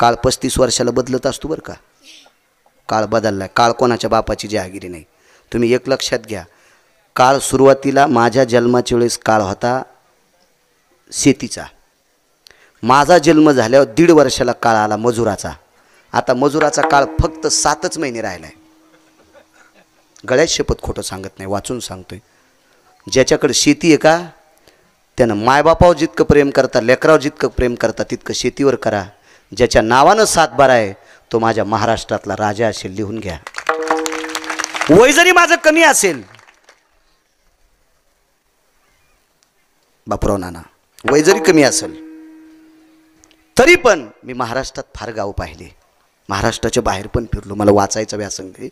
काळ 35 वर्षाला बदलत असतो बरं का. काळ बदललाय. काळ कोणाच्या बापाची जहागिरी नाही. तुम्ही एक लक्षात घ्या, काळ सुरुवातीला माझ्या जन्माच्या वेळेस काळ होता शेतीचा. माझा जन्म झाल्यावर 1.5 वर्षाला काळ आला मजुराचा. आता मजुराचा काळ फक्त 7च महिने राहिला आहे. गळ्यात शपथ खोटं सांगत नाही, वाचून सांगतोय. ज्याच्याकडे शेती आहे का त्यानं मायबापावर जितकं प्रेम करता, लेकरावर जितकं प्रेम करता तितकं शेतीवर करा. ज्याच्या नावानं 7/12 आहे तो माझ्या महाराष्ट्रातला राजा असेल, लिहून घ्या. वय जरी माझं कमी असेल, बापराव नाना वय जरी कमी असेल तरी पण मी महाराष्ट्रात फार गाव पाहिले, महाराष्ट्राच्या बाहेर पण फिरलो. मला वाचायचा व्यासंग आहे.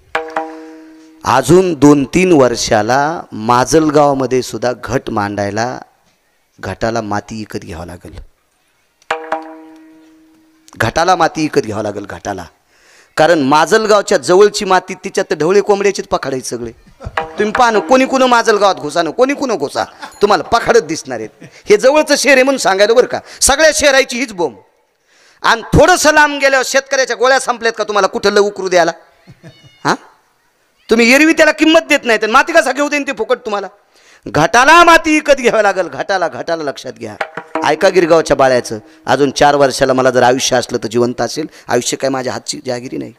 अजून 2-3 वर्षाला माजलगावमध्ये सुद्धा घट मांडायला घटाला माती विकत घ्यावं लागेल. घटाला माती विकत घ्यावं लागेल घटाला. कारण माजलगावच्या जवळची माती तिच्यात ढवळे कोंबड्याचीच पखाडायची सगळे. तुम्ही पाहा ना, कोणी कुणं माजलगावात घुसा ना, कोणी कुणं घुसा, तुम्हाला पखाडत दिसणार आहेत. हे जवळचं शहर आहे म्हणून सांगायला बरं का. सगळ्या शहराची हीच बोंब. आणि थोडंसं लांब गेल्यावर शेतकऱ्याच्या गोळ्या संपल्यात का तुम्हाला कुठं उकरू द्यायला? हां, तुम्ही एरवी त्याला किंमत देत नाही तर माती कसा घेऊ देईन ते फुकट तुम्हाला. घटाला माती विकत घ्यावं लागेल. घटाला लक्षात घ्या. ऐका गिरगावच्या बाळ्याचं, अजून 4 वर्षाला मला जर आयुष्य असलं तर जिवंत असेल. आयुष्य काय माझ्या हातची जहागिरी नाही,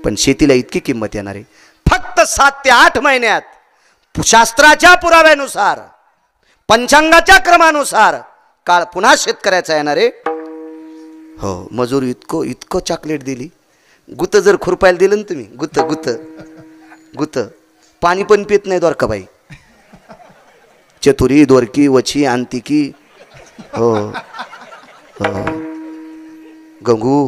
पण शेतीला इतकी किंमत येणार आहे. फक्त 7 ते 8 महिन्यात शास्त्राच्या पुराव्यानुसार, पंचांगाच्या क्रमानुसार काळ पुन्हा शेतकऱ्याचा येणार आहे. हो, मजूर इतकं चॉकलेट दिली. गुत जर खुरपायला दिलं ना तुम्ही, गुत पाणी पण पित नाही द्वारकाबाई. चतुरी, दोरकी, वची, अंतिकी, हो हो गंगू,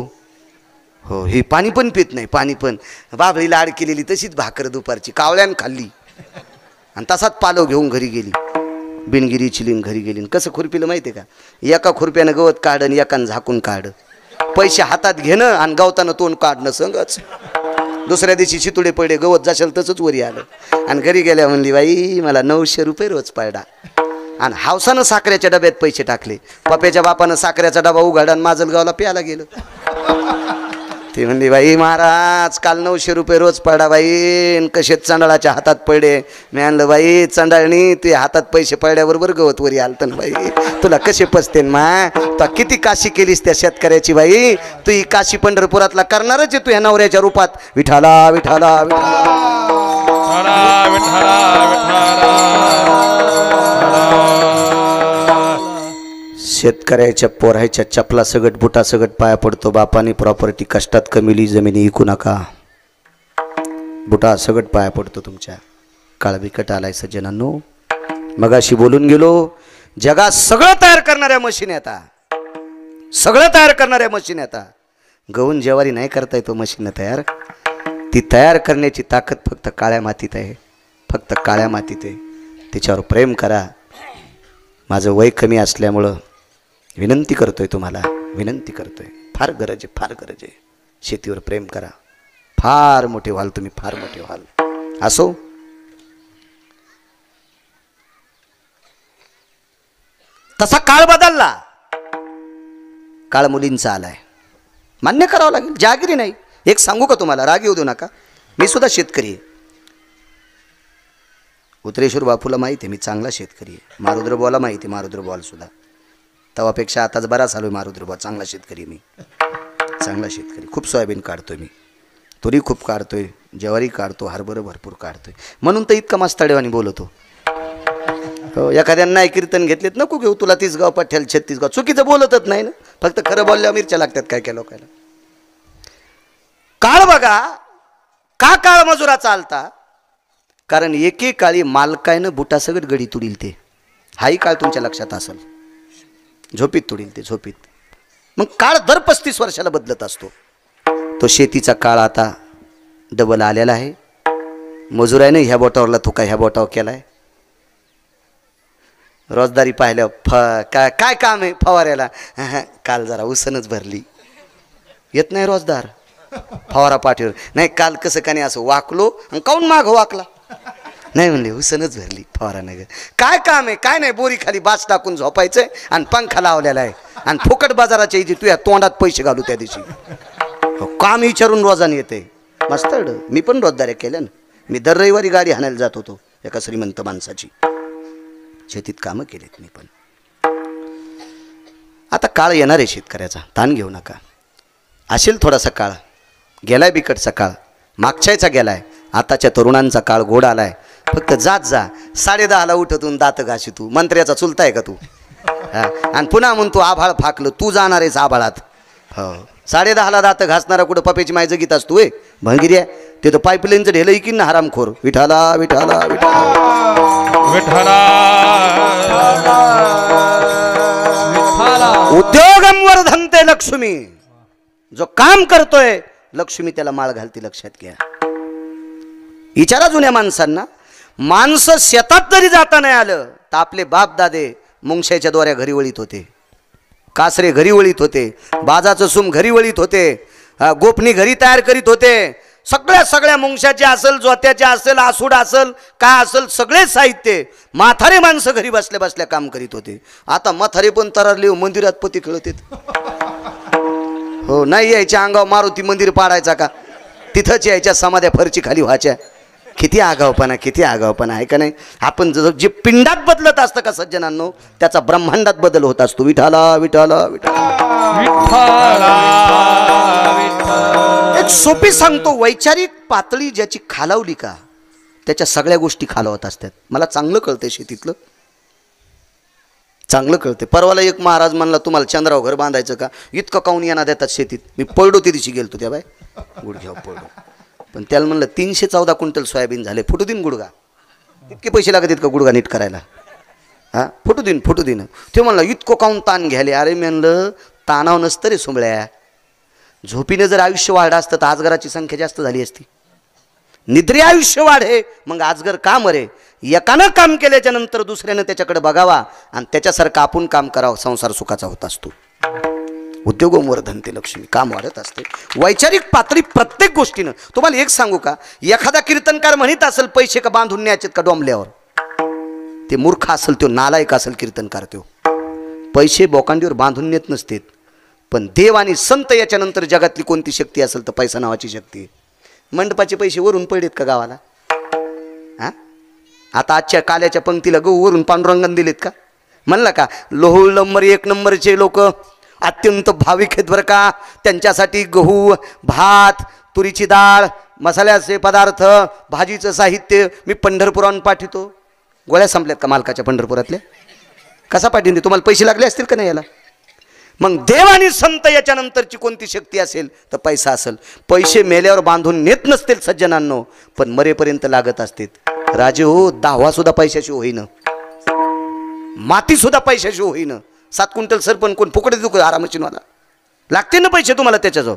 हो, ही पाणी पण पित नाही. पाणी पण बाबळी लाड केलेली तशीच भाकर दुपारची कावळ्यान खाल्ली आणि तसाच पालव घेऊन घरी गेली. बिनगिरी चिलीन घरी गेली. कसं खुरपिलं माहिती आहे का? एका खुरप्यानं गवत काढणं, एकानं झाकून काढ. पैसे हातात घेणं आणि गवतानं तोंड काढणं संगच. दुसऱ्या दिवशी शितुडे पडले, गवत जाशल तसंच वरी आलं. आणि घरी गेल्या म्हणली, बाई मला 900 रुपये रोज पडला. आणि हावसानं साखरेच्या डब्यात पैसे टाकले. पप्याच्या बापानं साखरेचा डबा उघडा आणि माजलगावला प्यायला गेलं. ती म्हणली, बाई महाराज काल 900 रुपये रोज पडा बाई, कसे चंडाळाच्या हातात पडले. मी आणलं, बाई चंडाळणी तुझ्या हातात पैसे पडल्याबरोबर गवत वरी आलतं ना बाई, तुला कसे पसतेन मा. तू किती काशी केलीस त्या शेतकऱ्याची बाई. तू ही काशी पंढरपुरातला करणारच आहे तू ह्या नवऱ्याच्या रूपात. विठाला विठाला शेतकऱ्याच्या पोरायच्या चपला सगट बुटा सगट पाया पडतो. बापाने प्रॉपर्टी कष्टात कमिली, जमिनी विकू नका. बुटा सगट पाया पडतो तुमच्या. काळ बिकट आलाय सज्जनांनो. मगाशी बोलून गेलो, जगात सगळं तयार करणाऱ्या मशीन येतात, सगळं तयार करणाऱ्या मशीन येतात. गहून ज्वारी नाही करता येतो मशीन तयार. ती तयार करण्याची ताकद फक्त काळ्या मातीत आहे, फक्त काळ्या मातीत आहे. तिच्यावर प्रेम करा. माझं वय कमी असल्यामुळं विनंती करतोय तुम्हाला, विनंती करतोय. फार गरज आहे, फार गरज आहे. शेतीवर प्रेम करा. फार मोठे व्हाल तुम्ही, फार मोठे व्हाल. असो, तसा काळ बदलला. काळ मुलींचा आलाय, मान्य करावं लागेल. जहागिरी नाही. एक सांगू का तुम्हाला, राग येऊ देऊ नका, मी सुद्धा शेतकरी आहे. उतरेश्वर बापूला माहिती आहे मी चांगला शेतकरी आहे. मारुद्र बुवाला माहिती आहे, मारुद्र बुवाला सुद्धा. तवापेक्षा आताच बरा चालू आहे मारुद्र बुवा. चांगला शेतकरी मी, चांगला शेतकरी. खूप सोयाबीन काढतोय मी, तुरी खूप काढतोय, ज्वारी काढतो, हरभरं भरपूर काढतोय. म्हणून तर इतका मस्ताडेवानी बोलतो. हो, एखाद्यानं नाही कीर्तन घेतलेत, नको घेऊ तुला 30 गाव पाठ्याल 36 गाव. चुकीचं बोलतच नाही ना, फक्त खरं बोलल्यावर मिरच्या लागतात काय काय लोकांना. काळ बघा, का काळ मजुरा चालता? कारण एकेकाळी मालकायनं बुटा सगळं गडी तुडील ते. हाही काळ तुमच्या लक्षात असेल. झोपीत तुडील ते, झोपीत. मग काळ दर 35 वर्षाला बदलत असतो. तो शेतीचा काळ आता डबल आलेला आहे. मजुराने ह्या बोटावरला तुका ह्या बोटावर केलाय. रोजदारी पाहिल्यावर काय काम आहे फवाऱ्याला? काल जरा उसनच भरली. येत नाही रोजदार फवारा पाठीवर. नाही काल कसं का नाही असं वाकलो आणि काऊन माग वाकला. नाही म्हणले हुसनच भरली फवारानगर. काय काम आहे काय नाही, बोरी खाली बाच टाकून झोपायचंय आणि पंखा लावलेला आहे आणि फुकट बाजाराच्या इथे तुझ्या तोंडात पैसे घालू त्या दिवशी. काम विचारून रोजाने येते मस्त. मी पण रोजदाऱ्या केल्या ना. मी दर रविवारी गाडी हाणायला जात होतो एका श्रीमंत माणसाची. शेतीत कामं केलीत मी पण. आता काळ येणार आहे शेतकऱ्याचा, ताण घेऊ नका. असेल थोडासा काळ, गेलाय बिकटचा काळ, मागच्याचा गेलाय. आताच्या तरुणांचा काळ गोड आलाय. फक्त जात जा. 10:30ला उठतून दात घाशी तू. मंत्र्याचा चुलता आहे का तू? आणि पुन्हा म्हणतो आभाळ फाकलं, तू जाणार आहेस आभाळात. हो 10:30ला दात घासणारा कुठं पप्याची माय जगीत असतो ए भंगिऱ्या. ते तर पाईपलाईनचं ढेलं इकीन ना हरामखोर. विठाला विठाला विठाला विठाला. उद्योगम वर्धन्ते लक्ष्मी. जो काम करतोय लक्ष्मी त्याला माळ घालते, लक्षात घ्या. विचारा जुन्या माणसांना. माणसं शेतात जरी जाता नाही आलं तर आपले बाप दादे मुंगशाच्या दोऱ्या घरी वळीत होते, कासरे घरी वळीत होते, बाजाचं सूम घरी वळीत होते, गोपणी घरी तयार करीत होते. सगळ्या मुंगशाचे असेल, जोत्याचे असेल, आसूड असेल, काय असेल सगळे साहित्य म्हातारे माणसं घरी बसल्या बसल्या काम करीत होते. आता म्हातारे पण तररले मंदिरात पती खेळत आहेत. हो नाही यायच्या अंगावर मारुती मंदिर पाडायचा का? तिथंच यायच्या समाध्या फरची खाली व्हायच्या. किती आगावपणा, किती आगावपणा आहे का नाही? आपण जे पिंडात बदलत असतं का सज्जनांनो, त्याचा ब्रह्मांडात बदल होत असतो. विठाला विठाला विठाला. एक सोपी सांगतो, वैचारिक पातळी ज्याची खालावली का त्याच्या सगळ्या गोष्टी खालावत असतात. मला चांगलं कळतंय शेतीतलं, चांगलं कळते. परवाला एक महाराज म्हणला तुम्हाला चंद्राव घर बांधायचं का? इतकं काऊन येणार देतात शेतीत. मी पळडो ते दिवशी गेलतो त्या बाय गुडघ्यावर पळडो. पण त्याला म्हणलं 314 क्विंटल सोयाबीन झाले, फुटू दिन गुडगा. इतके पैसे लागत आहेत का गुडगा नीट करायला? हां फुटू दिन फुटू दिन. ते म्हणलं इतकं काऊन ताण घ्यायले. अरे मी म्हणलं ताणाव नसतं रे सोंबळ्या. झोपीने जर आयुष्य वाढलं असतं तर आजगराची संख्या जास्त झाली असती. निद्रे आयुष्य वाढे मग आजगर का मरे. एकानं काम केल्याच्या नंतर दुसऱ्यानं त्याच्याकडे बघावा आणि त्याच्यासारखं आपण काम करावं. संसार सुखाचा होत असतो. उद्योगम वर्धन्ते लक्ष्मी. काम वाढत असते. वैचारिक पातळी प्रत्येक गोष्टीनं. तुम्हाला एक सांगू का, एखादा कीर्तनकार म्हणत असेल पैसे का बांधून न्यायचेत का डोंबल्यावर, ते मूर्ख असेल, तो नालायक असेल कीर्तनकार. तो पैसे बोकांडीवर बांधून नेत नसतेत. पण देव आणि संत याच्यानंतर जगातली कोणती शक्ती असेल तर पैसा नावाची शक्ती. मंडपाचे पैसे वरून पडलेत का गावाला? हा आता आजच्या काल्याच्या पंक्तीला गहू वरून पांडुरंगाने दिलेत का? म्हणलं का लोह नंबर 1 नंबरचे लोक अत्यंत भाविक आहेत बरं का. त्यांच्यासाठी गहू, भात, तुरीची डाळ, मसाल्याचे पदार्थ, भाजीचं साहित्य मी पंढरपुराहून पाठवतो. गोळ्या संपल्यात का मालकाच्या पंढरपुरातल्या? कसा पाठवून? तुम्हाला पैसे लागले असतील का नाही याला? मग देव आणि संत याच्यानंतरची कोणती शक्ती असेल तर पैसा असेल. पैसे मेल्यावर बांधून नेत नसतील सज्जनांनो, पण मरेपर्यंत लागत असतात. राजे हो 10वा सुद्धा पैशाशी होईन, माती सुद्धा पैशाशी होईन. 7 क्विंटल सरपण कोण फुकट देतो का? आरामशीनवाला लागते ना पैसे तुम्हाला त्याच्याजवळ.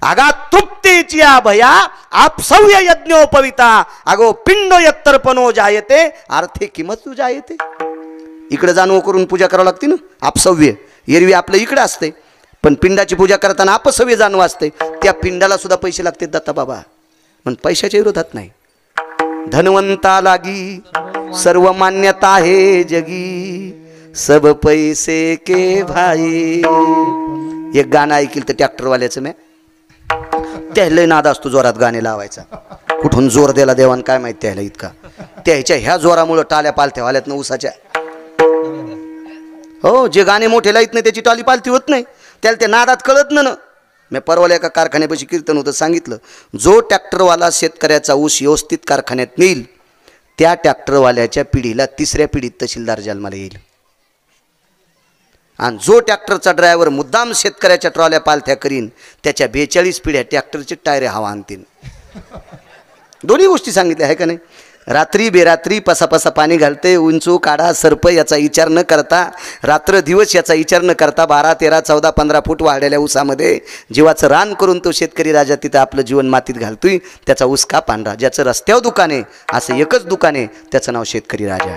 आगा तृप्तीची भया आपसव्य यज्ञोपविता अगो पिंडो यत्तर्पणो जायते आर्थे किंमत जायते. इकडे जाणव करून पूजा करावं लागते ना. आपसव्य एरवी आपलं इकडे असते, पण पिंडाची पूजा करताना अपसव्य जाणव असते. त्या पिंडाला सुद्धा पैसे लागतात दत्ता बाबा. पण पैशाच्या विरोधात नाही. धनवंता लागी सर्व मान्यता है जगी, सब पैसे के भाई. एक गाणं ऐकलं तर ट्रॅक्टरवाल्याचं मी, त्याला नाद असतो जोरात गाणे लावायचा. कुठून जोर दिला देवान काय माहिती त्याला इतका. त्याच्या ह्या जोरामुळं टाल्या पालथ्या वाल्यात ना उसाच्या. हो जे गाणे मोठे लाईत नाही त्याची टाली पालथी होत नाही. त्याला त्या नादात कळत ना. मी परवाल्या एका कारखान्यापाशी कीर्तन होतं, सांगितलं जो ट्रॅक्टरवाला शेतकऱ्याचा ऊस व्यवस्थित कारखान्यात नेईल त्या ट्रॅक्टरवाल्याच्या पिढीला 3ऱ्या पिढीत तहसीलदार जन्माला येईल. आणि जो ट्रॅक्टरचा ड्रायव्हर मुद्दाम शेतकऱ्याच्या ट्रॉल्या पालथ्या करीन त्याच्या 42 पिढ्या ट्रॅक्टरचे टायरे हवा आणतील. दोन्ही गोष्टी सांगितल्या आहे का नाही? रात्री बेरात्री पसापसा पाणी घालते, उंचू काढा सरप याचा विचार न करता, रात्र दिवस याचा विचार न करता 12, 13, 14, 15 फूट वाढलेल्या ऊसामध्ये जीवाचं रान करून तो शेतकरी राजा तिथं आपलं जीवन मातीत घालतोय. त्याचा ऊस का पांढरा? ज्याचं रस्त्यावर दुकान आहे असं एकच दुकान आहे, त्याचं नाव शेतकरी राजा.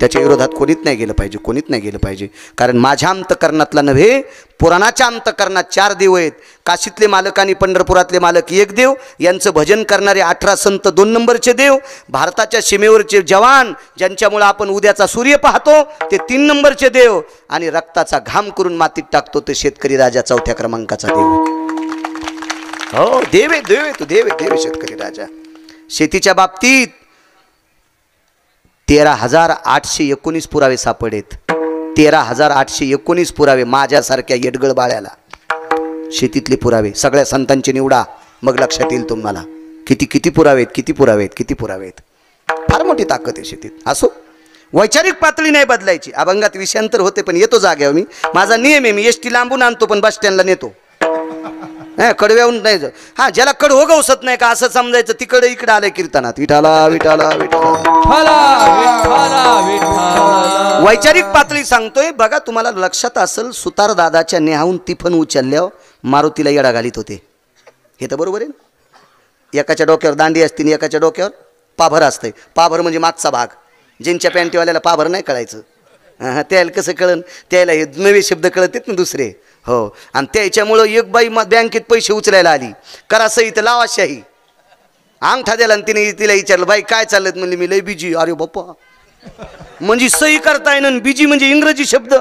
त्याच्या विरोधात कोणीच नाही गेलं पाहिजे, कोणीच नाही गेलं पाहिजे. कारण माझ्या अंतकरणातला नव्हे, पुराणाच्या अंतकरणात 4 देव आहेत. काशीतले मालक आणि पंढरपुरातले मालक 1 देव, यांचं भजन करणारे 18 संत 2 नंबरचे देव, भारताच्या सीमेवरचे जवान ज्यांच्यामुळे आपण उद्याचा सूर्य पाहतो ते 3 नंबरचे देव, आणि रक्ताचा घाम करून मातीत टाकतो ते शेतकरी राजा 4थ्या क्रमांकाचा देव. हो, देव आहे, देव आहे, तू देव आहे, देव शेतकरी राजा. शेतीच्या बाबतीत 13,819 पुरावे सापडेत. 13,819 पुरावे माझ्यासारख्या येडगळ बाळ्याला. शेतीतले पुरावे सगळ्या संतांचे निवडा, मग लक्षात येईल तुम्हाला किती किती पुरावेत, किती पुरावेत, किती पुरावेत. फार मोठी ताकद आहे शेतीत. असो, वैचारिक पातळी नाही बदलायची. अभंगात विषयांतर होते पण येतो जाग्यावर मी. माझा नियम आहे, मी एसटी लांबून आणतो पण बस स्टँडला नेतो. कडव्याहून नाही. हा, ज्याला कड हो गवसत नाही का असं समजायचं, तिकडे इकडे आलंय कीर्तनात विठाला विठाला विठाला. वैचारिक पातळी सांगतोय बघा. तुम्हाला लक्षात असेल, सुतार दादाच्या नेहावून तिफन उचलल्यावर मारुतीला येडा घालीत होते. हे तर बरोबर आहे. एकाच्या डोक्यावर दांडी असते आणि एकाच्या डोक्यावर पाभर असतंय. पाभर म्हणजे मागचा भाग. ज्यांच्या पॅन्टीवाल्याला पाभर नाही कळायचं, त्याला कसं कळन, त्याला हे नवे शब्द कळत ना दुसरे. हो, आणि त्याच्यामुळं एक बाई बँकेत पैसे उचलायला आली, करा सही तर लावा शाही. अंगठा दिला आणि तिने तिला विचारलं, बाई काय चाललं? म्हणली मी लय बिजी. अरे बाप्पा, म्हणजे सही करताय ना, बिजी म्हणजे इंग्रजी शब्द.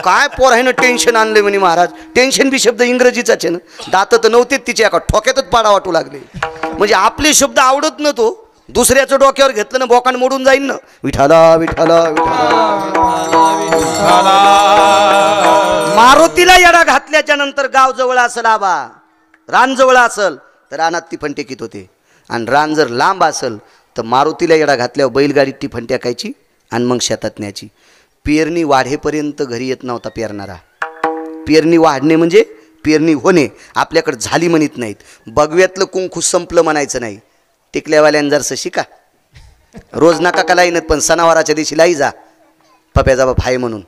काय पोरायनं टेन्शन आणलं म्हणे महाराज. टेन्शन बी शब्द इंग्रजीचाच आहे ना. दात तर नव्हतेच तिच्या, एका ठोक्यातच पाडा वाटू लागले. म्हणजे आपले शब्द आवडत न, तो दुसऱ्याचं डोक्यावर घेतलं ना बोकांड मोडून जाईन ना. विठाला विठाला विठाला. मारुतीला येडा घातल्याच्या नंतर गाव जवळ असेल, आबा रान जवळ असेल तर रानात टिफन टेकीत होते, आणि रान जर लांब असेल तर मारुतीला येडा घातल्यावर बैलगाडीत टिफन टाकायची आणि मग शेतात न्यायची. पेरणी वाढेपर्यंत घरी येत नव्हता पेरणारा. पेरणी वाढणे म्हणजे पेरणी होणे. आपल्याकडे झाली म्हणत नाहीत. बगव्यातलं कुंकू संपलं म्हणायचं नाही. टिकल्यावाल्यानं जर शिका, रोज नका का लाईनत, पण सणावाराच्या दिवशी लाई जा, पप्याचा बाप हाय म्हणून.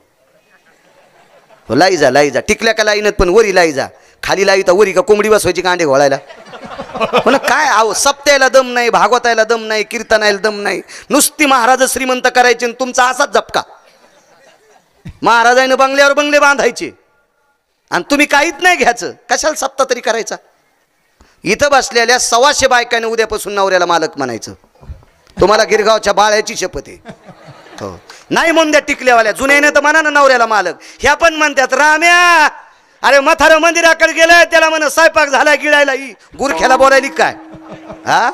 हो, लाई जा, लाई जा. टिकल्या का लाईनत पण वरी लाई जा. खाली लाई तर वरी का कोंबडी बसवायची कांडे घोळायला. पण काय आहो, सप्त्याला दम नाही, भागवतायला दम नाही, कीर्तनायला दम नाही. नुसती महाराज श्रीमंत करायचे आणि तुमचा असाच झपका. महाराजांनी बंगल्यावर बंगले बांधायचे आणि तुम्ही काहीच नाही घ्यायचं. कशाला सप्ता तरी करायचा? इथं बसलेल्या 125 बायकाने उद्यापासून नवऱ्याला मालक म्हणायचं. तुम्हाला गिरगावच्या बाळ्याची शपथ आहे. हो, नाही म्हणून द्या टिकल्यावाल्या. जुन्याने तर म्हणा ना नवऱ्याला मालक. ह्या पण म्हणतात राम्या, अरे म्हातारं मंदिराकडे गेलं, त्याला म्हण स्वयंपाक झाला गिळायला, ही गुरख्याला बोलायली काय? हा,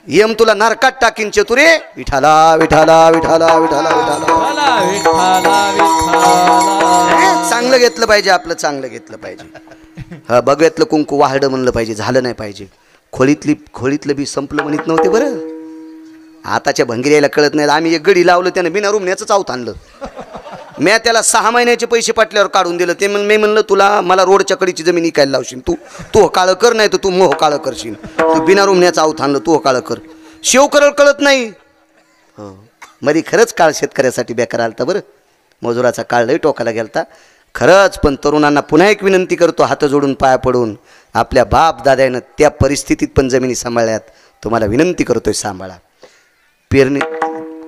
यम तुला नरकात टाकीन चतुरे. विठाला विठाला विठाला विठाला विठाला. चांगलं घेतलं पाहिजे, आपलं चांगलं घेतलं पाहिजे. हा, बघ्यातलं कुंकू वाहडं म्हणलं पाहिजे, झालं नाही पाहिजे. खोळीतलं बी संपलं म्हणत नव्हते बरं. आताच्या भंगिऱ्याला कळत नाही. आम्ही एक गडी लावलं, त्यानं बिना रुमण्याचं चावत आणलं. मी त्याला 6 महिन्याचे पैसे पाटल्यावर काढून दिलं. ते मी म्हणलं, तुला मला रोडच्या कडीची जमीन इकायला लावशील, तू काळं कर, नाही तर तू मोह काळं करशील. तू बिना रुमण्याचं आऊत आणलं, तू काळं कर. शेव करल कळत नाही. हो, मरी खरंच काळ शेतकऱ्यासाठी बेकार आलता बरं. मजुराचा काळ लई टोकाला गेलता खरंच. पण तरुणांना पुन्हा एक विनंती करतो, हात जोडून पाया पडून, आपल्या बाप दाद्यानं त्या परिस्थितीत पण जमिनी सांभाळल्यात. तुम्हाला विनंती करतोय, सांभाळा. पेरणी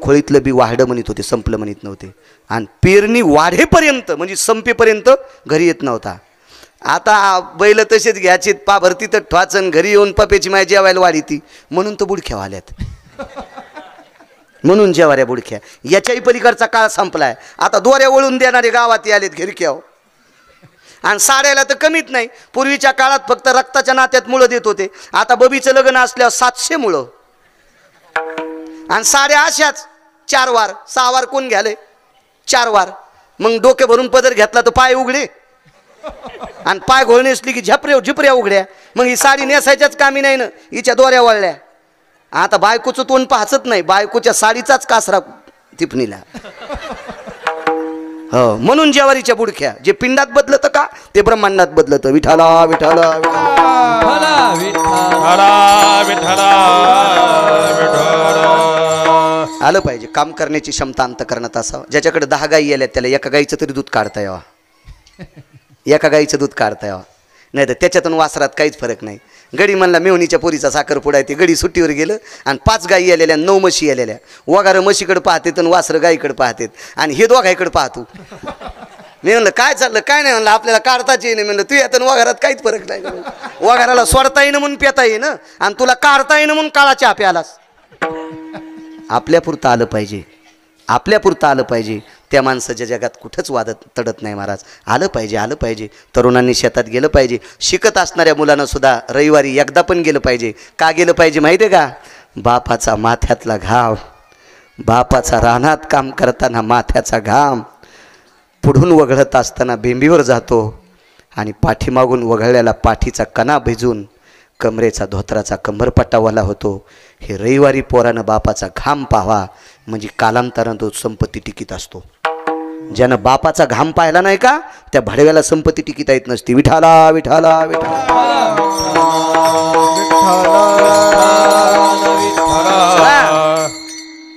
खोळीतलं बी वाढं म्हणत होते, संपलं म्हणत नव्हते. आणि पेरणी वाढेपर्यंत म्हणजे संपेपर्यंत घरी येत नव्हता. आता बैल तसेच घ्यायचे, पाभरती तर ठवाचन, घरी येऊन पप्याची माय जेवायला वाढी ती, म्हणून तर बुडख्या वाल्यात. म्हणून जेवाऱ्या बुडख्या. याच्याही पलीकडचा काळ संपलाय. आता दोऱ्या वळून देणारे गावात आलेत घिरक्याव. आणि साड्याला तर कमीत नाही. पूर्वीच्या काळात फक्त रक्ताच्या नात्यात मुळं देत होते. आता बबीचं लग्न असल्यावर 700 मुळं. आणि साड्या अशाच 4 वार 6 वार कोण घ्याले, 4 वार. मग डोके भरून पदर घेतला तर पाय उघडे, आणि पाय घोळ नेसली की झिपऱ्या उघड्या. मग ही साडी नेसायच्याच कामी नाही ना, हिच्या दोऱ्या वळल्या. आता बायकोचं तोंड पाहत नाही, बायकोच्या साडीचाच कासरा टिपणीला. हो, म्हणून जेवारीच्या बुडख्या. जे पिंडात बदलत का ते ब्रह्मांडात बदलत. विठाला विठाला आलं पाहिजे. काम करण्याची क्षमता अंतकरणात असावं. ज्याच्याकडे 10 गायी आल्या त्याला एका गाईचं तरी दूध काढता यावं. एका गाईचं दूध काढता यावं, नाही तर त्याच्यातून वासरात काहीच फरक नाही. गडी म्हणला मेवणीच्या पोरीचा साखरपुडा आहे. ते गडी सुट्टीवर गेलं आणि 5 गायी आलेल्या 9 म्हशी आलेल्या. वगारं म्हशीकडे पाहतेत आणि वासरं गायीकडे पाहतेत आणि हे दोघांकडे पाहतो. मी म्हणलं काय चाललं काय नाही. म्हणलं आपल्याला काढताच येईन. म्हणलं तू यात वगारात काहीच फरक नाही. वगाराला सोडता येईन म्हणून पेता येईन आणि तुला काढता येईन म्हणून काळा चहा प्यालास. आपल्यापुरतं आलं पाहिजे, आपल्यापुरतं आलं पाहिजे. त्या माणसाच्या जगात कुठंच वादत तडत नाही महाराज. आलं पाहिजे, आलं पाहिजे. तरुणांनी शेतात गेलं पाहिजे. शिकत असणाऱ्या मुलांना सुद्धा रविवारी एकदा पण गेलं पाहिजे. का गेलं पाहिजे माहिती आहे का? बापाचा माथ्यातला घाम, बापाचा रानात काम करताना माथ्याचा घाम पुढून वगळत असताना बेंबीवर जातो आणि पाठीमागून वगळलेला पाठीचा कणा भिजून कमरेचा धोत्राचा कंबरपट्टा वाला होतो. हे रविवारी पोरानं बापाचा घाम पाहावा म्हणजे कालांतरानं तो संपत्ती टिकीत असतो. ज्यानं बापाचा घाम पाहिला नाही का त्या भडव्याला संपत्ती टिकीता येत नसती. विठाला विठाला विठाला.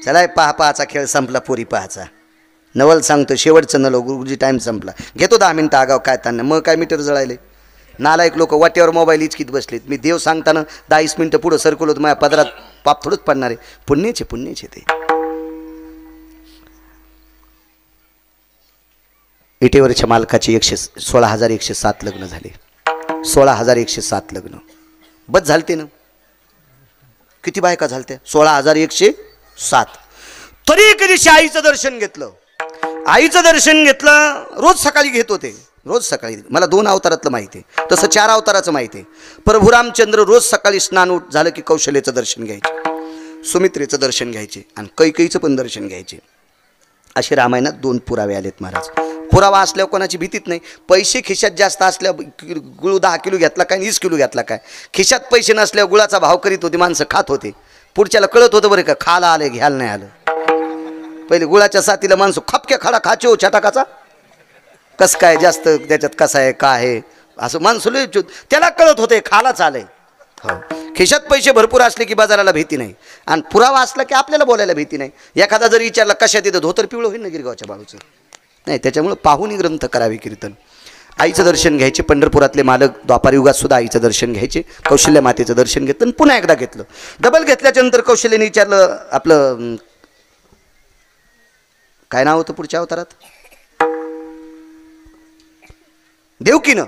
चला पाहाचा खेळ संपला. पोरी पाहाचा नवल सांगतो शेवटचं नलो गुरुजी टाईम संपला. घेतो 10 मिनिटं आगाव काय त्यांना मग काय मीटर जळायले. नालायक लोक वाट्यावर मोबाईल इचकीत बसलेत. मी देव सांगताना 10-20 मिनिटं पुढं सरकवलं होतं. माझ्या पदरात पाप थोडंच पडणार आहे. पुण्याचे पुण्याचे ते इटेवरच्या मालकाचे 16,107 लग्न झाले. 16,107 लग्न बस झालते ना. किती बायका झालत्या? 16,107. तरी कधीशी आईचं दर्शन घेतलं. आईचं दर्शन घेतलं. रोज सकाळी घेत होते. रोज सकाळी. मला 2 अवतारातलं माहिती आहे. तसं 4 अवताराचं माहिती आहे. प्रभू रामचंद्र रोज सकाळी स्नान उठ झालं की कौशल्याचं दर्शन घ्यायचे, सुमित्रेचं दर्शन घ्यायचे आणि कैकेयीचं पण दर्शन घ्यायचे. असे रामायणात 2 पुरावे आलेत महाराज. पुरावा असल्यावर कोणाची भीतीच नाही. पैसे खिशात जास्त असल्यावर गुळ 10 किलो घेतला काय 20 किलो घेतला काय. खिशात पैसे नसल्यावर गुळाचा भाव करीत होते माणसं, खात होते. पुढच्याला कळत होतं बरं का खाला आले घ्यायला नाही आलं. पहिले गुळाच्या साथीला माणसं खपक्या खाडा खाचे हो छटाकाचा. कसं काय जास्त त्याच्यात कसं आहे काय आहे असं माणसं त्याला कळत होते खाला चालय. हो खिशात पैसे भरपूर असले की बाजाराला भीती नाही आणि पुरावा असला की आपल्याला बोलायला भीती नाही. एखादा जर विचारला कशात येतं धोतर पिवळं होईल ना गिरगावच्या बाळूचं नाही. त्याच्यामुळं पाहुणी ग्रंथ करावे कीर्तन. आईचं दर्शन घ्यायचे. पंढरपुरातले मालक द्वापारयुगात सुद्धा आईचं दर्शन घ्यायचे. कौशल्य मातेचं दर्शन घेतलं पुन्हा एकदा घेतलं. डबल घेतल्याच्या नंतर कौशल्याने विचारलं आपलं काय नाव होतं पुढच्या अवतारात? देवकीनं.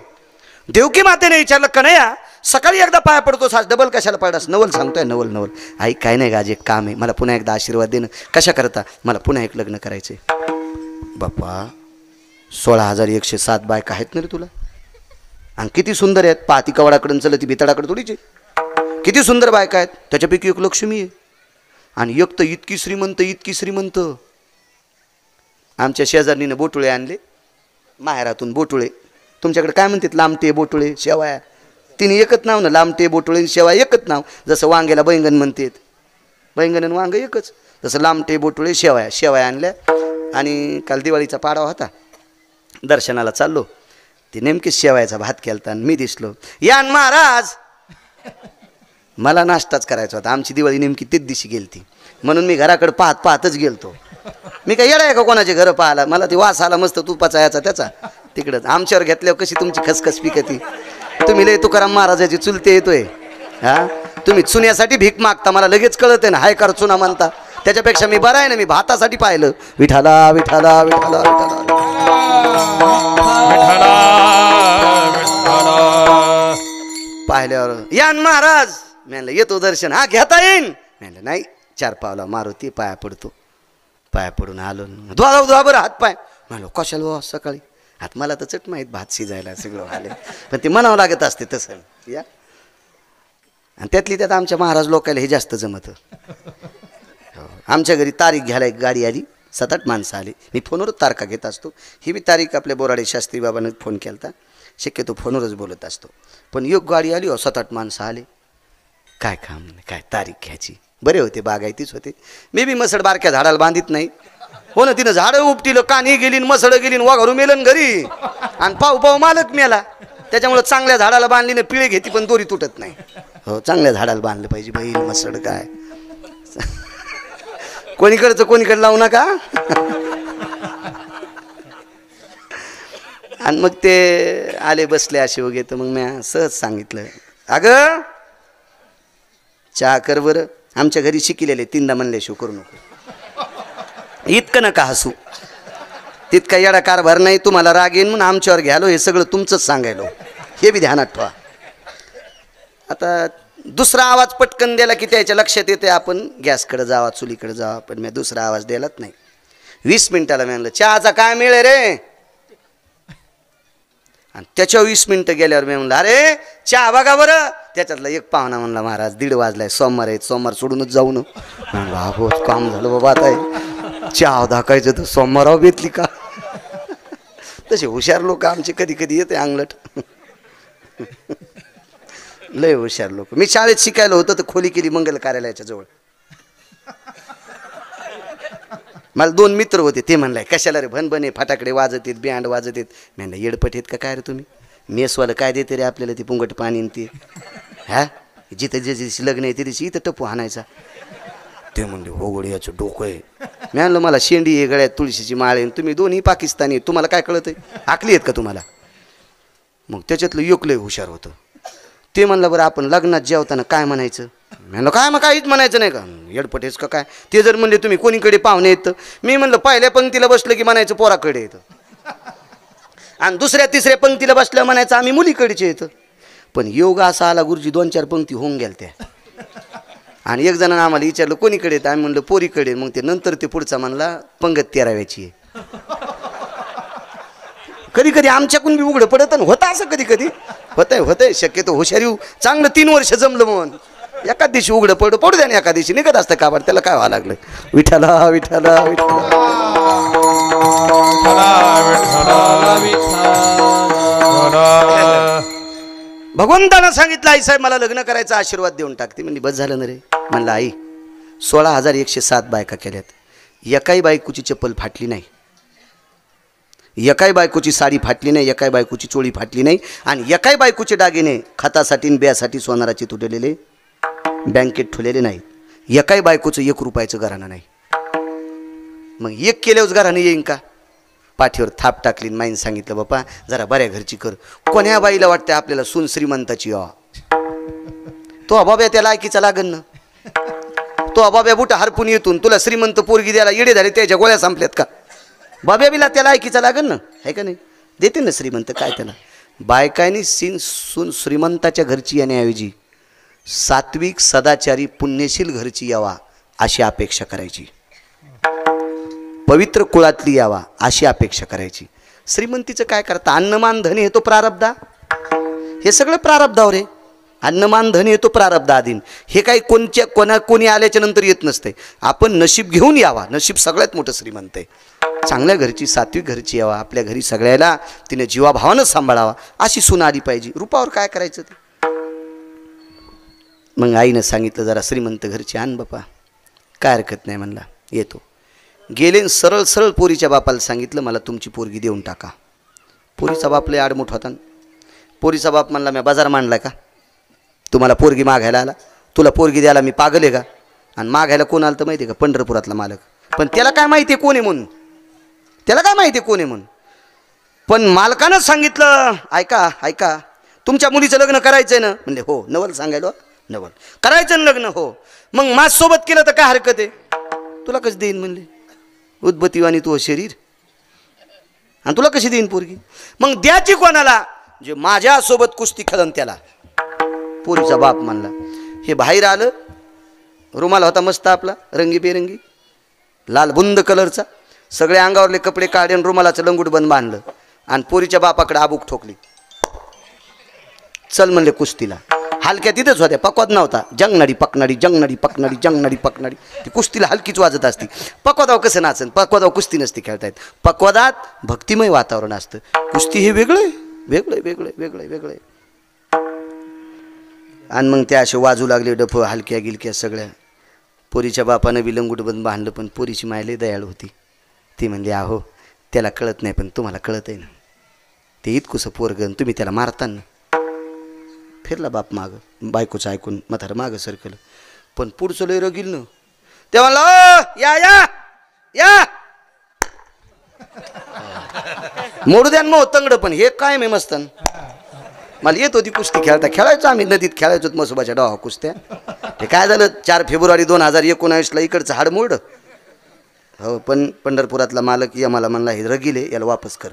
देवकी मातेने विचारलं कन्हैया सकाळी एकदा पाया पडतोस आज डबल कशाला पडलास? नवल सांगतोय नवल नवल. आई काय नाही गाज एक काम आहे मला पुन्हा एकदा आशीर्वाद देणं. कशा करता? मला पुन्हा एक लग्न करायचे. बाप्पा 16,107 बायका आहेत ना रे तुला आणि किती सुंदर आहेत. पाती कवडाकडून चलती भितडाकडे थोडीचे. किती सुंदर बायका आहेत. त्याच्यापैकी एक लक्ष्मी आहे आणि एक तर इतकी श्रीमंत इतकी श्रीमंत. आमच्या शेजारणीनं बोटुळे आणले माहेरातून. बोटुळे तुमच्याकडे काय म्हणतात? लांबटे बोटुळे शेवाया. तिने एकच नाव ना लांबटे बोटुळे शेवा एकच नाव. जसं वांग्याला बैंगन म्हणतात. बैंगन आणि वांग एकच. तसं लांबटे बोटुळे शेवाया. शेवाया आणल्या आणि काल दिवाळीचा पाडवा होता. दर्शनाला चाललो. ते नेमकीच शेवायाचा भात केलता आणि मी दिसलो. यान महाराज मला नाश्ताच करायचा होता. आमची दिवाळी नेमकी तेच दिवशी गेलती म्हणून मी घराकडे पाहतच गेलतो. मी काय येडा आहे का कोणाचे घर पाहायला? मला ती वास आला मस्त तुपाचा याचा त्याचा. तिकडंच आमच्यावर घेतल्यावर कशी तुमची खसखस पिकती. तुम्ही लय तुकाराम महाराजाची चुलते येतोय. हा तुम्ही चुन्यासाठी भीक मागता. मला लगेच कळत आहे ना हाय कर चुना म्हणता. त्याच्यापेक्षा मी बरा आहे ना. मी भातासाठी पाहिलं. विठाला विठाला विठाला विठाला पाहिल्यावर यान महाराज म्हणलं येतो दर्शन. हा घेता येईन म्हणलं नाही 4 पावला मारुती पाया पडतो. पाया पडून आलो. धुवा बरं हात पाय. म्हणलं कशाला बुवा सकाळी हात मला तर चट माहीत भात शिजायला सगळं आले पण ते म्हणावं लागत असते तसं या. आणि त्यातली त्यात आमच्या महाराज लोकायला हे जास्त जमतं. आमच्या घरी तारीख घ्यायला एक गाडी आली. 7-8 माणसं आली. मी फोनवरच तारखा घेत असतो. ही बी तारीख आपल्या बोराडे शास्त्री बाबांनी फोन केला. शक्यतो फोनवरच बोलत असतो. पण एक गाडी आली 7-8 माणसं आले. काय काम काय तारीख घ्यायची. बरे होते बागायतीच होते. मी बी मसड बारक्या झाडाला बांधित नाही. हो ना तिनं झाडं उपटिलं कानी गेली मसडं गेली वाघरू मेलन घरी आणि पाऊ मालक मेला. त्याच्यामुळे चांगल्या झाडाला बांधली ना पिळे घेती पण दोरी तुटत नाही. हो चांगल्या झाडाला बांधलं पाहिजे बैल मसड काय कोणीकडचं कोणीकडे लावू नका. आणि मग ते आले बसले असे वगैरे. तर मग मी सहज सांगितलं अगं चहा कर बरं. आमच्या घरी शिकलेले तीनदा म्हणल्याशिव करू नको. इतकं नका हसू. तितका येडा कारभार नाही. तुम्हाला राग येईन म्हणून आमच्यावर घ्यालो. हे सगळं तुमचंच सांगायलो. हे बी ध्यानात ठेवा. आता दुसरा आवाज पटकन दिला की त्याच्या लक्षात येते आपण गॅसकडे जावा, चुलीकडे जावा. पण मी दुसरा आवाज दिलाच नाही. 20 मिनिटाला म्हणलं चहाचा काय मिळ रे. आणि त्याच्या 20 मिनिटं गेल्यावर मी म्हणलं अरे चहा बघा बरं. त्याच्यातला एक पाहुणा म्हणला महाराज 1:30 वाजलाय, सोमवार आहेत, सोमवार सोडूनच जाऊ ना. म्हणलं काम झालं बाबा. आता चहा दाखायचं तर सोमवारावर बेतली का. तसे हुशार लोक आमचे कधी कधी येते अंगलट. लय हुशार लोक. मी शाळेत शिकायला होतं तर खोली केली मंगल कार्यालयाच्या जवळ. मला 2 मित्र होते. ते म्हणलाय कशाला रे भनभने फटाकडे वाजत आहेत, बँड वाजत आहेत. म्हणलं येडपट आहेत का काय रे तुम्ही. मेसवालं काय देते रे आपल्याला ते पुंगट पाणी ते. हा जिथं जे दिवशी लग्न आहे ते दिवशी इथं टप्पू हाणायचा. ते म्हणले हो गडी याचं डोकं आहे. मी म्हणलं मला शेंडी आहे गळ्यात, तुळशीची माळ आहे. तुम्ही दोन्ही पाकिस्तानी, तुम्हाला काय कळत आहे. आकली आहेत का तुम्हाला. मग त्याच्यातलं योकलंय हुशार होतं. ते म्हणलं बरं आपण लग्नात जेवताना काय म्हणायचं. म्हणलं काय मग काहीच म्हणायचं नाही का. येडपटेस का काय. ते जर म्हणले तुम्ही कोणीकडे पाहुणे येतं. मी म्हणलं पहिल्या पंक्तीला बसलं की म्हणायचं पोराकडे येतं. आणि दुसऱ्या तिसऱ्या पंक्तीला बसल्या म्हणायचं आम्ही मुलीकडचे येतं. पण योग असा आला गुरुजी 2-4 पंक्ती होऊन गेल्या त्या. आणि एक जणांना आम्हाला विचारलं कोणीकडे येतं. आम्ही म्हणलं पोरीकडे. मग ते नंतर ते पुढचा म्हणला पंगत 13व्याची आहे. कधी कधी आमच्याकडून बी उघडं पडत होतं असं. कधी कधी होतंय शक्यतो हुशारी चांगलं 3 वर्ष जमलं म्हणून. एका दिवशी उघडं पडू द्या ना. एका दिवशी निघत असतं काबाड. त्याला काय व्हावं लागलं. विठ्ठला विठ्ठला विठ्ठला. भगवंतानं सांगितलं आई साहेब मला लग्न करायचा आशीर्वाद देऊन टाकते. म्हणजे बस झालं ना रे. म्हणलं आई 16,107 बायका केल्यात. एकाही बायकोची चप्पल फाटली नाही, एकाही बायकोची साडी फाटली नाही, एकाही बायकोची चोळी फाटली नाही. आणि एकाही बायकोचे दागिने खतासाठी ब्यासाठी सोनाराचे तुटलेले बँकेत ठेवलेले नाहीत. एकाही बायकोचं 1 रुपयाचं घराणं नाही. मग एक केल्यावर घराणं येईन का. पाठीवर थाप टाकली. माईन सांगितलं बापा जरा बऱ्या घरची कर. कोण्या बाईला वाटतं आपल्याला सून श्रीमंताची तो अबाब्या त्या लायकीचा लागन ना. तो अबाब्या बुटा हरपून येतून तुला श्रीमंत पोरगी द्यायला येडे झाले त्याच्या गोळ्या संपल्यात का. बाब्या बिला त्या लायकीचा लागन ना. आहे का नाही. देते ना श्रीमंत काय त्याला. बायकांनी सून श्रीमंताच्या घरची येण्याऐवजी सात्विक सदाचारी पुण्यशील घरची यावा अशी अपेक्षा करायची. पवित्र कुळातली यावा अशी अपेक्षा करायची. श्रीमंतीचं काय करता. अन्नमान धन हे तो प्रारब्धा. हे सगळं प्रारब्धावर आहे. अन्नमान धन हे तो प्रारब्ध आधीन. हे काही कोणी आल्याच्या नंतर येत नसते. आपण नशीब घेऊन यावा. नशीब सगळ्यात मोठं श्रीमंत आहे. चांगल्या घरची सात्विक घरची यावा. आपल्या घरी सगळ्याला तिने जीवाभावानं सांभाळावा अशी सून आली पाहिजे. रूपावर काय करायचं ते. मग आईनं सांगितलं जरा श्रीमंत घरची आण बापा. काय हरकत नाही म्हणला येतो. गेले सरळ सरळ पोरीच्या बापाला सांगितलं मला तुमची पोरगी देऊन टाका. पोरीचा बाप लय आडमुठ होता. पोरीचा बाप म्हणला मी बाजार मांडला का. तुम्हाला पोरगी मागायला आला. तुला पोरगी द्यायला मी पागल आहे का. आणि मागायला कोण आलं तर माहिती आहे का. पंढरपुरातला मालक. पण त्याला काय माहिती आहे कोण आहे म्हणून. त्याला काय माहिती आहे कोण आहे म्हणून. पण मालकानं सांगितलं ऐका ऐका तुमच्या मुलीचं लग्न करायचं आहे ना. म्हणले हो. नवल सांगायला नवल करायचं ना लग्न. हो मग माझ्यासोबत केलं तर काय हरकत आहे. तुला कसं देईन म्हणले. उद्बत्तीवाणी तू शरीर आणि तुला कशी देईन पोरगी. मग द्याची कोणाला जे माझ्यासोबत कुस्ती खेळन त्याला. पोरीचा बाप म्हणला. हे बाहेर आलं. रुमाल होता मस्त आपला रंगीबेरंगी लाल बुंद कलरचा. सगळे अंगावरले कपडे काढून रुमालाचं लंगूट बंद बांधलं आणि पोरीच्या बापाकडे आबूक ठोकली. चल म्हणले कुस्तीला. हलक्या तिथंच होत्या. पकवाद नव्हता. जंगनाडी पकनाडी जंगनाडी पकनाडी जंगनाडी पकनाडी. ती कुस्तीला हलकीच वाजत असती. पकवादाव कसं नाचन. पकवादाव कुस्ती नसती खेळतायत. पकवादात भक्तिमय वातावरण असतं. कुस्ती हे वेगळं वेगळं वेगळं वेगळं वेगळं. आणि मग त्या असे वाजू लागले डफ हलक्या गिलक्या सगळ्या. पोरीच्या बापानं बी लंगूट बंद बांधलं. पण पोरीची मायले दयाळू होती. ती म्हणली आहो त्याला कळत नाही पण तुम्हाला कळत आहे ना. ते इतकुसं पोरगन तुम्ही त्याला मारताना. फिरला बाप मागं. बायकोचं ऐकून म्हातारं मागं सरकलं. पण पुढचं लय रगील ना. ते म्हणलं या या या मोडू द्या मग तंगड. पण हे काय मे मस्तन मला येत होती कुस्ती खेळायचो आम्ही नदीत खेळायचो मसोबाच्या डावा कुस्त्या. ते काय झालं 4 फेब्रुवारी 2019ला इकडचं हाड मोड. हो पण पंढरपुरातला मालक या मला म्हणला हे रगिले याला वापस कर.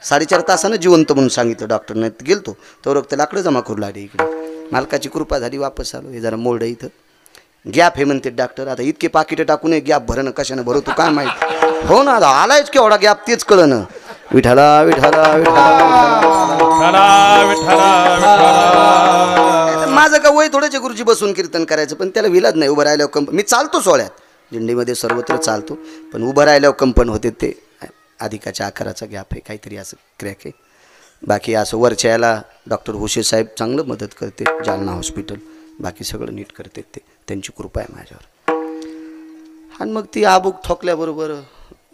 4.5 तासानं जिवंत म्हणून सांगितलं डॉक्टरने. गेलतो तो रक्त लाकडं जमा करू लागले इकडे. मालकाची कृपा झाली वापस आलो. हे जरा मोड इथं गॅप हे म्हणते डॉक्टर. आता इतके पाकिटं टाकून गॅप भरणं कशानं भरवतो काय माहिती. हो ना आलायच की एवढा गॅप तेच कळलं. विठाला विठाला माझं का वय थोडंचे गुरुजी बसून कीर्तन करायचं पण त्याला विलाज नाही. उभं राहिल्यावर कंपन. मी चालतो सोहळ्यात दिंडीमध्ये सर्वत्र चालतो पण उभं राहिल्यावर कंपन होते. ते अधिकाच्या आकाराचा गॅप आहे काहीतरी असं क्रॅक आहे. बाकी असं वरच्या याला डॉक्टर हुशे साहेब चांगलं मदत करते. जालना हॉस्पिटल बाकी सगळं नीट करते. ते त्यांची कृपा आहे माझ्यावर. आणि मग ती आबूक ठोकल्याबरोबर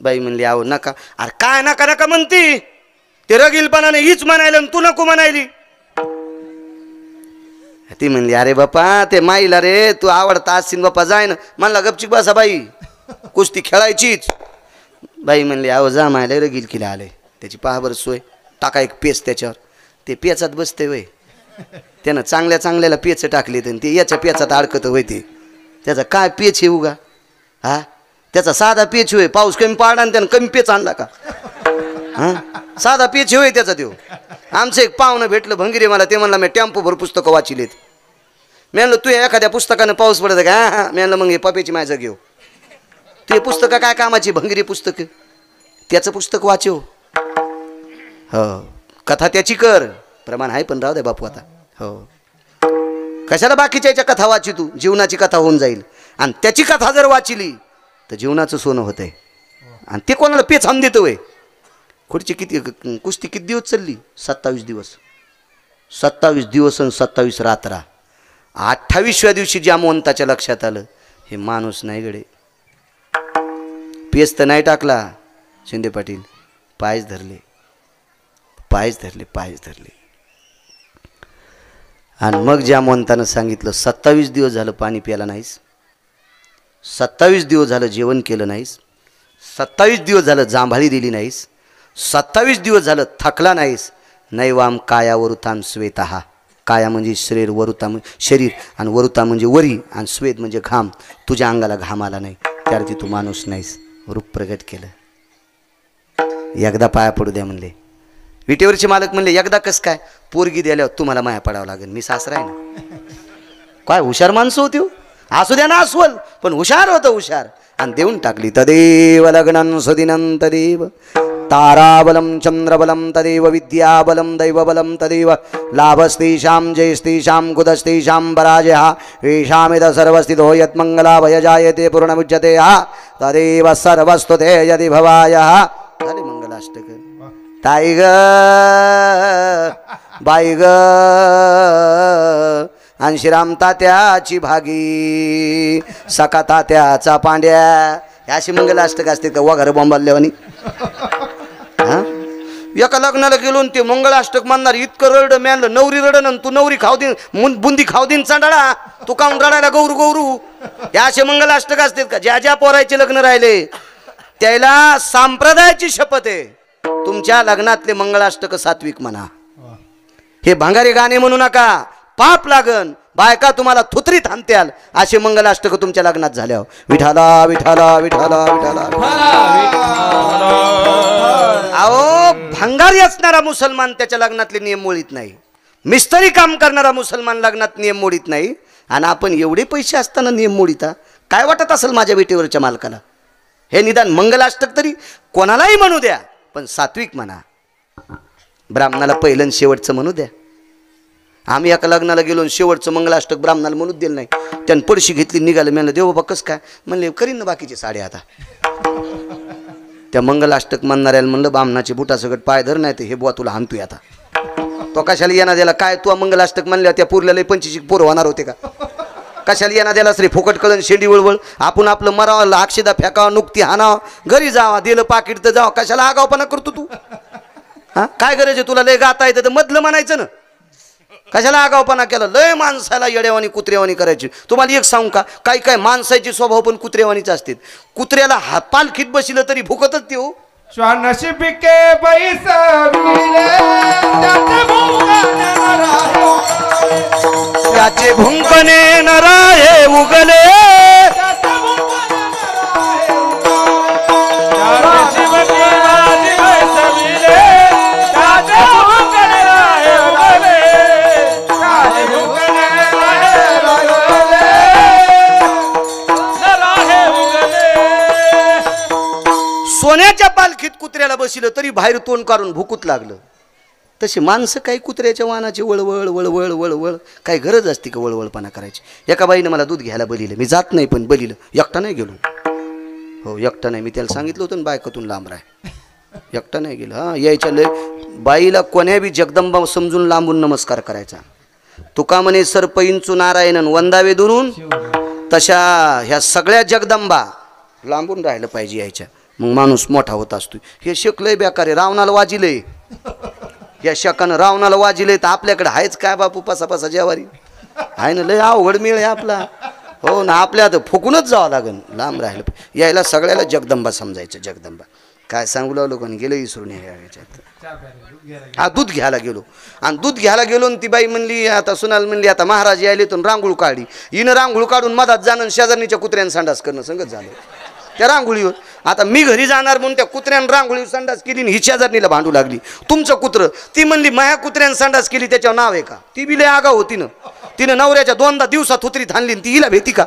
बाई म्हणली आहो नका. अरे काय नका नका म्हणती. ते रगीलपणाने हीच म्हणायला तू नको म्हणायली. ती म्हणली अरे बापा ते माईला रे तू आवडता असशील बापा जाय ना. म्हणला गपचिक बसा बाई कुस्ती खेळायचीच. बाई म्हणली अहो जा मायला रगील किला आले त्याची पहाबर सोय. टाका एक पेच त्याच्यावर. ते पेचात बसते वय. त्यानं चांगल्या चांगल्याला पेच टाकले तर ते याच्या पेचात अडकत होय. ते त्याचा काय पेच आहे उगा. हा त्याचा साधा पेच होय. पाऊस कमी पाडा आणि त्यानं कमी पेच आणला का. हां साधा पेच होय त्याचा. देव आमचं एक पाहुणं भेटलं भंगिरे मला. ते म्हणलं मी टेम्पोभर पुस्तकं वाचिलेत. मी म्हणलं तू एखाद्या पुस्तकानं पाऊस पडत का. हां मी म्हणलं मग हे पप्याची माझं घेऊ. ते पुस्तकं काय कामाची भंगिरी पुस्तकं. त्याचं पुस्तक वाचव. हो कथा त्याची कर प्रमाण आहे पण राहू दे बापू आता. हो कशाला बाकीच्या याच्या कथा वाची तू. जीवनाची कथा होऊन जाईल. आणि त्याची कथा जर वाचिली तर जीवनाचं सोनं होतंय. आणि ते कोणाला पेच आणून देतं वय. खुर्ची किती कुस्ती किती दिवस चालली. 27 दिवस. 27 दिवस आणि 27 रात्रा. 28व्या दिवशी जामवंताच्या लक्षात आलं हे माणूस नाही गडे. पेच तर नाही टाकला शिंदे पाटील. पायच धरले पायच धरले पायच धरले. आणि मग जामवंतानं सांगितलं 27 दिवस झालं पाणी प्यायला नाहीस. 27 दिवस झालं जेवण केलं नाहीस. 27 दिवस झालं जांभाळी दिली नाहीस. 27 दिवस झालं थकला नाहीस. नैवाम काया वरुताम श्वेतहा. काया म्हणजे शरीर वरुता शरीर आणि वरुता म्हणजे वरी आणि श्वेत म्हणजे घाम. तुझ्या अंगाला घाम आला नाही त्यावरती तू माणूस नाहीस. रूप प्रगट केलं. एकदा पाया पडू द्या म्हणले. विटेवरचे मालक म्हणले एकदा कस काय. पोरगी द्याल्यावर तुम्हाला माया पडावं लागेल. मी सासरा आहे ना. काय हुशार माणसं होती. असू द्या ना अस्वल पण हुशार होतं हुशार. आणि देऊन टाकली. तदेव लग्नं सुदिनं तदेव ताराबलं चंद्रबलं तदेव विद्याबलं दैवबलं तदेव लाभस्तेषां जयस्तेषां कुतस्तेषां पराजयः येषामिद सर्वस्थितो यत्मङ्गलाभय जायते पूर्णमुच्यते तदेव सर्वस्तुते यदि भवायः. झाले मंगलाष्टक. ताई ग बाई ग आणि श्रीराम तात्याची भागी सखा तात्याचा पांड्या. अशी मंगलाष्टक असते का वगैरे बॉम्बाल्यावानी. हां एका लग्नाला गेलो ते मंगलाष्टक म्हणणार इतकं रड म्यानलं. नवरी रडन तू नवरी खाऊ देईन बुंदी खाऊ देईन चांडाळा. तू काऊन रडायला गौरू गौरू. हे असे मंगलाष्टक असतात का. ज्या ज्या पोरायचे लग्न राहिले त्याला संप्रदायाची शपथ आहे. तुमच्या लग्नातले मंगलाष्टक सात्विक म्हणा. हे भांगारे गाणे म्हणू नका पाप लागन. बायका तुम्हाला थुत्रीत हाणत्याल. असे मंगलाष्टक तुमच्या लग्नात झाल्यावर. विठाला विठाला विठाला विठाला. अहो भंगारी असणारा मुसलमान त्याच्या लग्नातले नियम मोडीत नाही. मिस्त्री काम करणारा मुसलमान लग्नात नियम मोडीत नाही. आणि आपण एवढे पैसे असताना नियम मोडीता. काय वाटत असेल माझ्या बेटीवरच्या मालकाला. हे निदान मंगलाष्टक तरी कोणालाही म्हणू द्या पण सात्विक म्हणा. ब्राह्मणाला पहिलं शेवटचं म्हणू द्या. आम्ही एका लग्नाला गेलो शेवटचं मंगलाष्टक ब्राह्मणाला म्हणूच दिलं नाही. त्यानं पडशी घेतली निघालं. म्हणलं देव बाबा कसं काय. म्हणले करीन ना बाकीचे साडे. आता त्या मंगलाष्टक म्हणणाऱ्याला म्हणलं बामणाचे बुटासकट पाय धर नाही ते हे बुवा तुला हाणतोय आता. तो कशाला येणार द्याला काय. तू मंगलाष्टक म्हणल्या त्या पुरल्याला 25 पोरं होणार होते का. कशाला येणार द्याला श्री फुकट कळण शेंडी वळवळ. आपण आपलं मरावं अक्षदा फेकावं नुकती हाणावं घरी जावा दिलं पाकिट तर जावं. कशाला आगावपणा करतो तू. हां काय गरज आहे तुला. लय गाता येतं तर मधलं म्हणायचं ना. कशाला आगावपणा केला. लय माणसाला येड्यावानी कुत्रेवानी करायची. तुम्हाला एक सांगू का काही काय माणसाची स्वभाव पण कुत्रेवानीच असते. कुत्र्याला पालखीत बसलं तरी भुकतच ते हो. श्वानशिप के बैसविले त्याचे भुंकणे नराहे उगले सोन्याच्या पालखीत कुत्र्याला बसिलं तरी बाहेर तोंड काढून भुकूत लागलं. तसे माणसं काही कुत्र्याच्या वाहनाची वळवळ वळवळ वळवळ काही गरज असते का वळवळपणा करायची. एका बाईनं मला दूध घ्यायला बलिलं, मी जात नाही पण बलिलं, एकटा नाही गेलो. हो एकटा नाही, मी त्याला सांगितलं होतं ना बायकातून लांब राह, एकटा नाही गेलो. हां यायच्या लय बाईला कोण्या बी जगदंबा समजून लांबून नमस्कार करायचा. तुका म्हणे सरपईंचू नारायणन वंदावे दुरून, तशा ह्या सगळ्या जगदंबा लांबून राहिलं पाहिजे यायच्या, मग माणूस मोठा होत असतो. हे शेकलंय बेकार आहे, रावणाला वाजिलंय, या शकानं रावणाला वाजिलंय. तर आपल्याकडे आहेच काय बापू पसा जेवारी आहे ना, लय अवघड मिळ आहे आपला. हो ना, आपल्या तर फुकूनच जावं लागेल, लांब राहिलं. यायला सगळ्याला जगदंबा समजायचं. जगदंबा काय सांगू लागलो पण गेलं विसरून याच्यात. हा दूध घ्यायला गेलो, आणि दूध घ्यायला गेलो आणि ती बाई म्हणली, आता सुनाल म्हणली आता महाराज यायले तर रांगोळ काढली. हिनं रांगोळ काढून मधात जाणं, शेजारणीच्या कुत्र्यानं संडास करणं संगत झालं त्या रांगोळीवर. आता मी घरी जाणार म्हणून त्या कुत्र्यानं रांगोळीवर संडास केली आणि ही शेजारणीला भांडू लागली, तुमचं कुत्रं. ती म्हणली माया कुत्र्यानं संडास केली त्याच्यावर नाव आहे का. ती बी लय आगाव होती ना, तिनं नवऱ्याच्या 2दा दिवसात उतरीत हाणली, ती हिला भेटी का.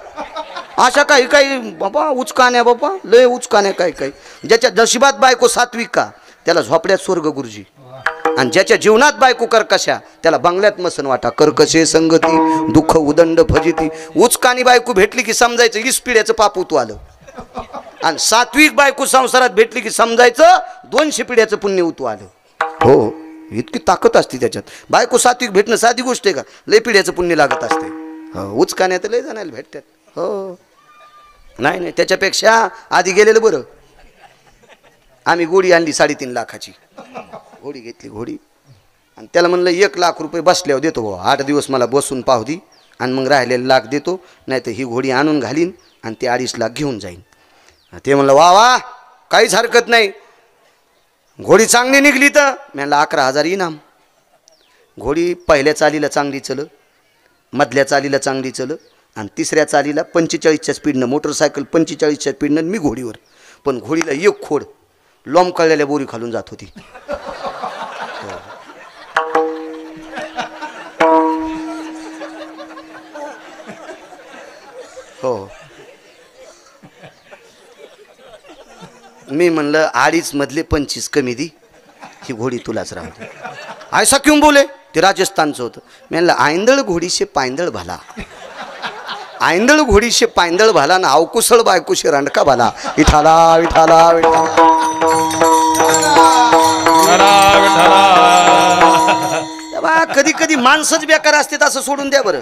अशा काही काही बाबा उचकाण्या, बाबा लय उचकाण्या. काही काही ज्याच्या नशिबात बायको सात्विक का त्याला झोपड्यात स्वर्ग गुरुजी, आणि ज्याच्या जीवनात बायको कर्कशा त्याला बंगल्यात मसन वाटा. कर्कशे संगती दुःख उदंड फजिती. उचकानी बायको भेटली की समजायचं इस्पिड्याचं पापूत आलं, आणि सात्विक बायको संसारात भेटली की समजायचं 200 पिढ्याचं पुण्य उतू आलं. हो इतकी ताकद असते त्याच्यात. बायको सात्विक भेटणं साधी गोष्ट आहे का, लय पिढ्याचं पुण्य लागत असते. हो उचकाण्या तर लय जणायला भेटतात. हो नाही नाही, त्याच्यापेक्षा आधी गेलेलं बरं. आम्ही घोडी आणली 3.5 लाखाची घोडी घेतली. घोडी आणि त्याला म्हणलं 1 लाख रुपये बसल्यावर देतो भाऊ, 8 दिवस मला बसून पाहू दे आणि मग राहिलेले लाख देतो, नाही तर ही घोडी आणून घालीन आणि ते 2.5 लाख घेऊन जाईन. ते म्हणलं वा वा काहीच हरकत नाही, घोडी चांगली निघली तर. म्हणलं 11,000 इनाम. घोडी पहिल्या चालीला चांगली चल, मधल्या चालीला चांगली चल, आणि तिसऱ्या चालीला 45च्या स्पीडनं, मोटरसायकल 45च्या स्पीडनं, मी घोडीवर. पण घोडीला एक खोड लोंबकळलेल्या बोरी खालून जात होती. हो मी म्हणलं 2.5 मधले 25 कमी दी, ही घोडी तुलाच राहू दे. ऐसा क्यों बोले, ते राजस्थानचं होतं. मी म्हणलं आयंदळ घोडीशे पायंदळ भाला, आयंदळ घोडीशे पायंदळ भाला ना अवकुसळ बायकोशे रांडका भाला. विठाला विठाला विठाला. कधी कधी माणसंच बेकार असतात असं सोडून द्या बरं.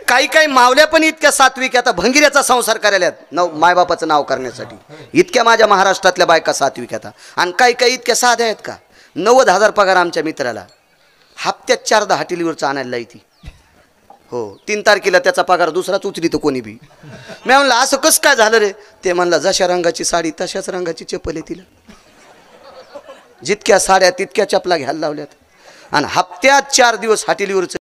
काही काही मावल्या पण इतक्या सात्विक, आता भंगिऱ्याचा संसार करायला मायबापाचं नाव करण्यासाठी इतक्या माझ्या महाराष्ट्रातल्या बायका सात्विक आता. आणि काही काही इतक्या साध्या आहेत का. 90,000 पगार आमच्या मित्राला, हप्त्यात 4दा हॉटेलीवरचं आणायला येते. हो 3 तारखेला त्याचा पगार दुसराच उचलितो कोणी बी. मी म्हणलं असं कसं काय झालं रे. ते म्हणला जशा रंगाची साडी तशाच रंगाची चप्पल आहे तिला, जितक्या साड्या तितक्या चपला घ्यायला लावल्यात, आणि हप्त्यात 4 दिवस हॉटेलीवरचं